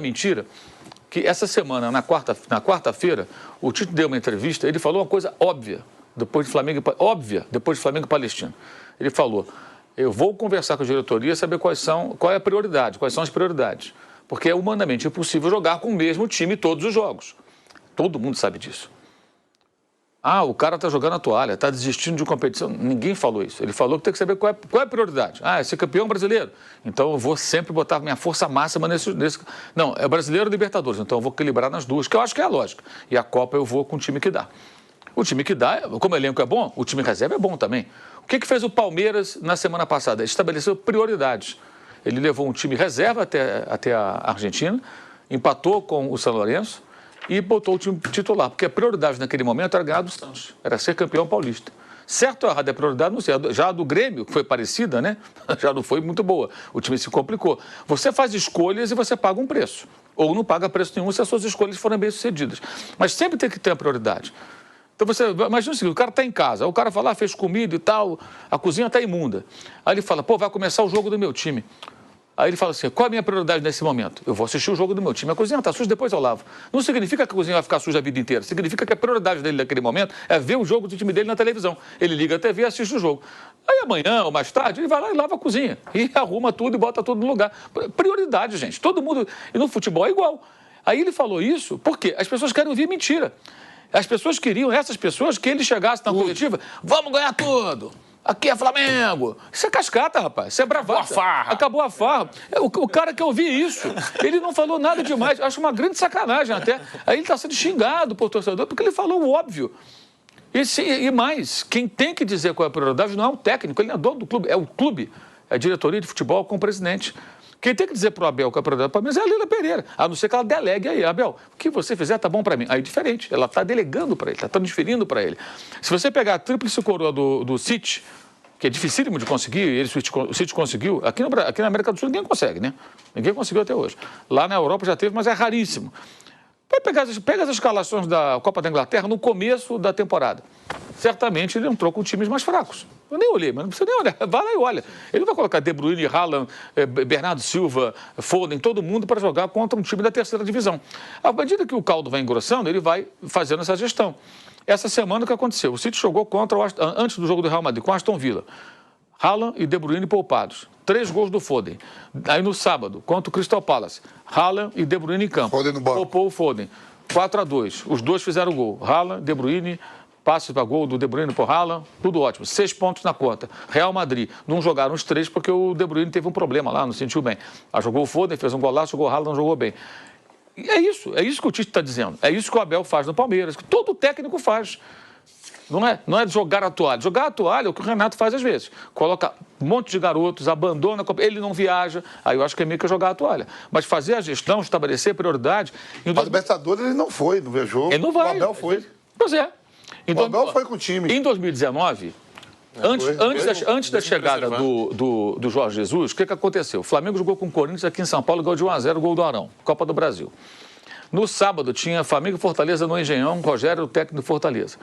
mentira que essa semana, na quarta-feira, o Tite deu uma entrevista, ele falou uma coisa óbvia, depois de Flamengo e Palestino. Ele falou, eu vou conversar com a diretoria e saber qual é a prioridade, quais são as prioridades. Porque é humanamente impossível jogar com o mesmo time todos os jogos. Todo mundo sabe disso. O cara está jogando a toalha, está desistindo de uma competição. Ninguém falou isso. Ele falou que tem que saber qual é a prioridade. É ser campeão brasileiro. Então eu vou sempre botar minha força máxima nesse... Não, é brasileiro ou Libertadores. Então eu vou equilibrar nas duas, que eu acho que é a lógica. E a Copa eu vou com o time que dá. O time que dá, como o elenco é bom, o time reserva é bom também. O que fez o Palmeiras na semana passada? Ele estabeleceu prioridades. Ele levou um time reserva até a Argentina, empatou com o São Lourenço e botou o time titular, porque a prioridade naquele momento era ganhar do Santos, era ser campeão paulista. Certo ou errado, a prioridade não sei. Já a do Grêmio, que foi parecida, né? Já não foi muito boa. O time se complicou. Você faz escolhas e você paga um preço. Ou não paga preço nenhum se as suas escolhas forem bem-sucedidas. Mas sempre tem que ter a prioridade. Então você imagina o seguinte, o cara está em casa, o cara fala, fez comida e tal, a cozinha está imunda. Aí ele fala, vai começar o jogo do meu time. Aí ele fala assim, qual é a minha prioridade nesse momento? Eu vou assistir o jogo do meu time. A cozinha está suja, depois eu lavo. Não significa que a cozinha vai ficar suja a vida inteira. Significa que a prioridade dele naquele momento é ver o jogo do time dele na televisão. Ele liga a TV e assiste o jogo. Aí amanhã ou mais tarde ele vai lá e lava a cozinha. E arruma tudo e bota tudo no lugar. Prioridade, gente. Todo mundo... E no futebol é igual. Aí ele falou isso porque as pessoas querem ouvir mentira. As pessoas queriam, essas pessoas, que ele chegasse na coletiva, vamos ganhar tudo. Aqui é Flamengo. Isso é cascata, rapaz. Isso é bravata. Acabou a farra. O cara quer ouvir isso. Ele não falou nada demais. Acho uma grande sacanagem até. Aí ele está sendo xingado por torcedor porque ele falou o óbvio. E mais, quem tem que dizer qual é a prioridade não é o técnico, ele não é dono do clube, é o clube. É a diretoria de futebol com o presidente. Quem tem que dizer para o Abel que a prioridade para mim é a Leila Pereira. A não ser que ela delegue aí. Abel, o que você fizer tá bom para mim. Aí diferente. Ela está delegando para ele, está transferindo para ele. Se você pegar a tríplice coroa do City, que é dificílimo de conseguir, o City conseguiu, aqui na América do Sul ninguém consegue, né? Ninguém conseguiu até hoje. Lá na Europa já teve, mas é raríssimo. Pega as escalações da Copa da Inglaterra no começo da temporada. Certamente ele entrou com times mais fracos. Eu nem olhei, mas não precisa nem olhar. Vai lá e olha. Ele não vai colocar De Bruyne, Haaland, Bernardo Silva, Foden, todo mundo para jogar contra um time da terceira divisão. À medida que o caldo vai engrossando, ele vai fazendo essa gestão. Essa semana o que aconteceu? O City jogou antes do jogo do Real Madrid, com Aston Villa. Haaland e De Bruyne poupados. 3 gols do Foden. Aí no sábado, contra o Crystal Palace, Haaland e De Bruyne em campo. Poupou o Foden. 4-2. Os dois fizeram gol. Haaland, De Bruyne, passe para gol do De Bruyne por Haaland, tudo ótimo. 6 pontos na conta. Real Madrid. Não jogaram os 3 porque o De Bruyne teve um problema lá, não sentiu bem. Jogou o Foden, fez um golaço, jogou o Haaland, não jogou bem. E é isso que o Tite está dizendo. É isso que o Abel faz no Palmeiras, que todo técnico faz. Não é jogar a toalha. Jogar a toalha é o que o Renato faz às vezes. Coloca um monte de garotos, abandona, ele não viaja. Aí eu acho que é meio que jogar a toalha. Mas fazer a gestão, estabelecer prioridade... Mas o Libertadores ele não foi, não viajou. Ele não vai. O Abel foi. Pois é. O Abel foi com o time. Em 2019... Antes da chegada do Jorge Jesus, o que aconteceu? O Flamengo jogou com o Corinthians aqui em São Paulo, gol de 1-0, gol do Arão, Copa do Brasil. No sábado tinha Flamengo e Fortaleza no Engenhão, Rogério, o técnico do Fortaleza.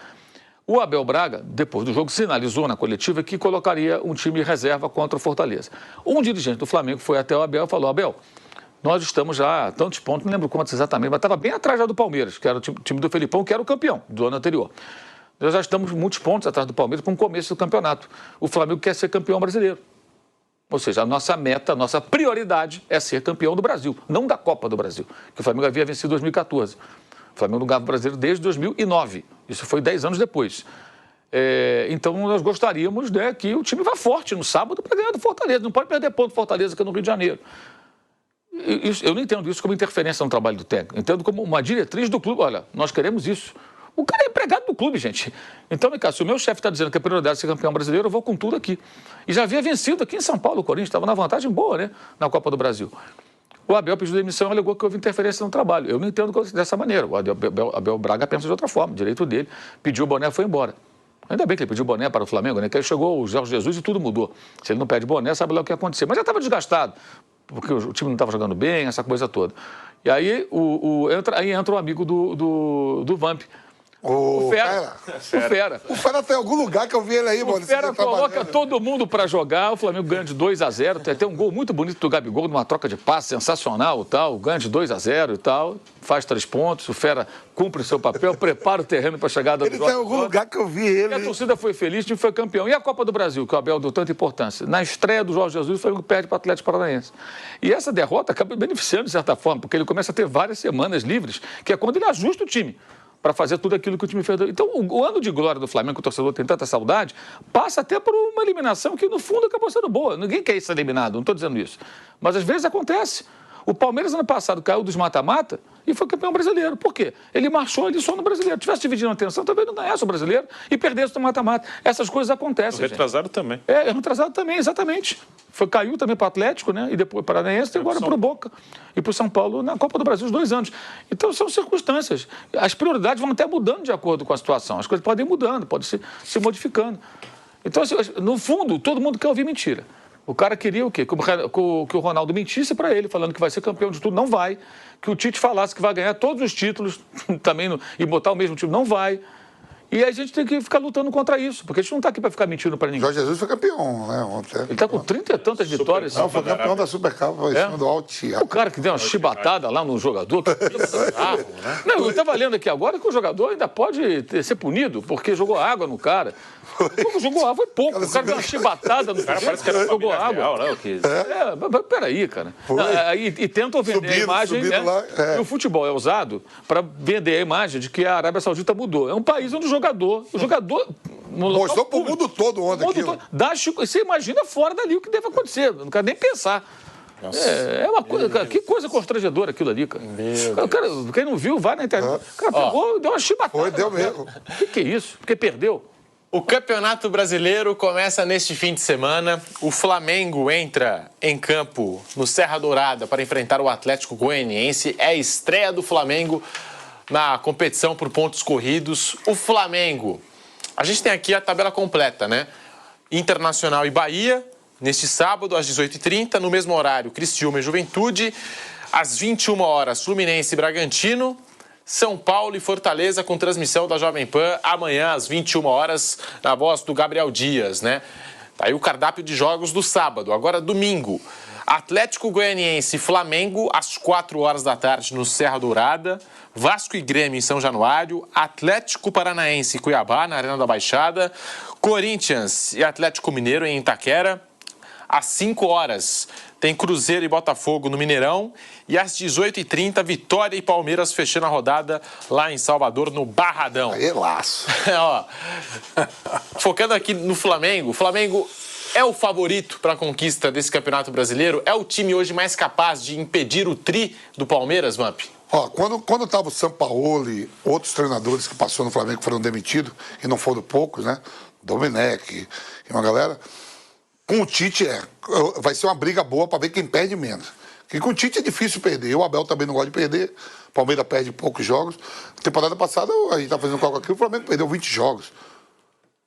O Abel Braga, depois do jogo, sinalizou na coletiva que colocaria um time reserva contra o Fortaleza. Um dirigente do Flamengo foi até o Abel e falou, Abel, nós estamos já a tantos pontos, não lembro quantos exatamente, mas estava bem atrás já do Palmeiras, que era o time do Felipão, que era o campeão do ano anterior. Nós já estamos muitos pontos atrás do Palmeiras para um começo do campeonato. O Flamengo quer ser campeão brasileiro. Ou seja, a nossa meta, a nossa prioridade é ser campeão do Brasil, não da Copa do Brasil, que o Flamengo havia vencido em 2014. O Flamengo não ganhava o brasileiro desde 2009. Isso foi 10 anos depois. Então, nós gostaríamos que o time vá forte no sábado para ganhar do Fortaleza. Não pode perder ponto do Fortaleza, que é no Rio de Janeiro. Eu não entendo isso como interferência no trabalho do técnico. Entendo como uma diretriz do clube. Olha, nós queremos isso. O cara é empregado do clube, gente. Então, se o meu chefe está dizendo que a prioridade é ser campeão brasileiro, eu vou com tudo aqui. E já havia vencido aqui em São Paulo o Corinthians, estava na vantagem boa, né? Na Copa do Brasil. O Abel pediu demissão e alegou que houve interferência no trabalho. Eu não entendo dessa maneira. O Abel Braga pensa de outra forma, direito dele. Pediu o boné e foi embora. Ainda bem que ele pediu boné para o Flamengo, né? Que aí chegou o Jorge Jesus e tudo mudou. Se ele não pede boné, sabe lá o que ia acontecer. Mas já estava desgastado, porque o time não estava jogando bem, essa coisa toda. E aí, aí entra o amigo do Vamp. O Fera. O Fera tem algum lugar que eu vi ele aí, mano. O Fera coloca todo mundo para jogar, o Flamengo ganha de 2-0, tem até um gol muito bonito do Gabigol, numa troca de passe sensacional e tal, ganha de 2-0 e tal, faz 3 pontos, o Fera cumpre o seu papel, prepara o terreno para a chegada do jogo. Ele tem algum lugar que eu vi ele. E a torcida foi feliz, o time foi campeão. E a Copa do Brasil, que o Abel deu tanta importância? Na estreia do Jorge Jesus, o Flamengo perde para o Atlético Paranaense. E essa derrota acaba beneficiando, de certa forma, porque ele começa a ter várias semanas livres, que é quando ele ajusta o time para fazer tudo aquilo que o time fez. Então, o ano de glória do Flamengo, que o torcedor tem tanta saudade, passa até por uma eliminação que, no fundo, acabou sendo boa. Ninguém quer ser eliminado, não estou dizendo isso. Mas, às vezes, acontece. O Palmeiras, ano passado, caiu dos mata-mata e foi campeão brasileiro. Por quê? Ele marchou ali só no brasileiro. Se tivesse dividindo a atenção, talvez não ganhasse o brasileiro e perdesse no mata-mata. Essas coisas acontecem. O retrasado também. Retrasado também, exatamente. Caiu também para o Atlético, né? E depois para o Paranaense, e agora para o Boca. E para o São Paulo na Copa do Brasil, os 2 anos. Então, são circunstâncias. As prioridades vão até mudando de acordo com a situação. As coisas podem ir mudando, podem se modificando. Então, assim, no fundo, todo mundo quer ouvir mentira. O cara queria o quê? Que o Ronaldo mentisse para ele, falando que vai ser campeão de tudo. Não vai. Que o Tite falasse que vai ganhar todos os títulos também e botar o mesmo time. Não vai. E a gente tem que ficar lutando contra isso, porque a gente não está aqui para ficar mentindo para ninguém. Jorge Jesus foi campeão, né? Ontem. Ele está com 30 e tantas vitórias. Não, foi campeão da Supercopa, em cima do Al-Ittihad. O cara que deu uma chibatada lá no jogador. Não, eu estava lendo aqui agora que o jogador ainda pode ser punido, porque jogou água no cara. Jogou água, foi pouco. O cara deu uma chibatada no cara. Parece que era jogou água. Real, né? Mas peraí, cara. E tentam vender a imagem, né? Lá, E o futebol é usado para vender a imagem de que a Arábia Saudita mudou. É um país onde o jogador mostrou pro mundo todo ontem aquilo. Você imagina fora dali o que deve acontecer. Não quero nem pensar. É uma coisa, cara, que coisa constrangedora aquilo ali, cara. Cara, quem não viu, vai na internet. O cara pegou e deu uma chibatada. Foi, deu mesmo. O que é isso? Porque perdeu. O Campeonato Brasileiro começa neste fim de semana. O Flamengo entra em campo no Serra Dourada para enfrentar o Atlético Goianiense. É a estreia do Flamengo na competição por pontos corridos. O Flamengo, a gente tem aqui a tabela completa, né? Internacional e Bahia, neste sábado às 18h30. No mesmo horário, Criciúma e Juventude. Às 21 horas, Fluminense e Bragantino. São Paulo e Fortaleza com transmissão da Jovem Pan amanhã às 21 horas, na voz do Gabriel Dias, né? Tá aí o cardápio de jogos do sábado. Agora, domingo, Atlético Goianiense e Flamengo às 4 horas da tarde no Serra Dourada. Vasco e Grêmio em São Januário. Atlético Paranaense e Cuiabá na Arena da Baixada. Corinthians e Atlético Mineiro em Itaquera. Às 5 horas tem Cruzeiro e Botafogo no Mineirão. E às 18h30, Vitória e Palmeiras fechando a rodada lá em Salvador, no Barradão. Aí é laço. Ó, focando aqui no Flamengo, o Flamengo é o favorito para a conquista desse Campeonato Brasileiro? É o time hoje mais capaz de impedir o tri do Palmeiras, Vamp? Ó, quando estava o Sampaoli, outros treinadores que passou no Flamengo foram demitidos, e não foram poucos, né? Domenech e uma galera. Com o Tite vai ser uma briga boa para ver quem perde menos. Porque com o Tite é difícil perder. O Abel também não gosta de perder. O Palmeiras perde poucos jogos. Temporada passada, a gente tá fazendo cálculo aqui, o Flamengo perdeu 20 jogos.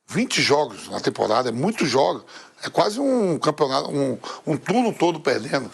20 jogos na temporada, é muitos jogos. É quase um campeonato, um turno todo perdendo.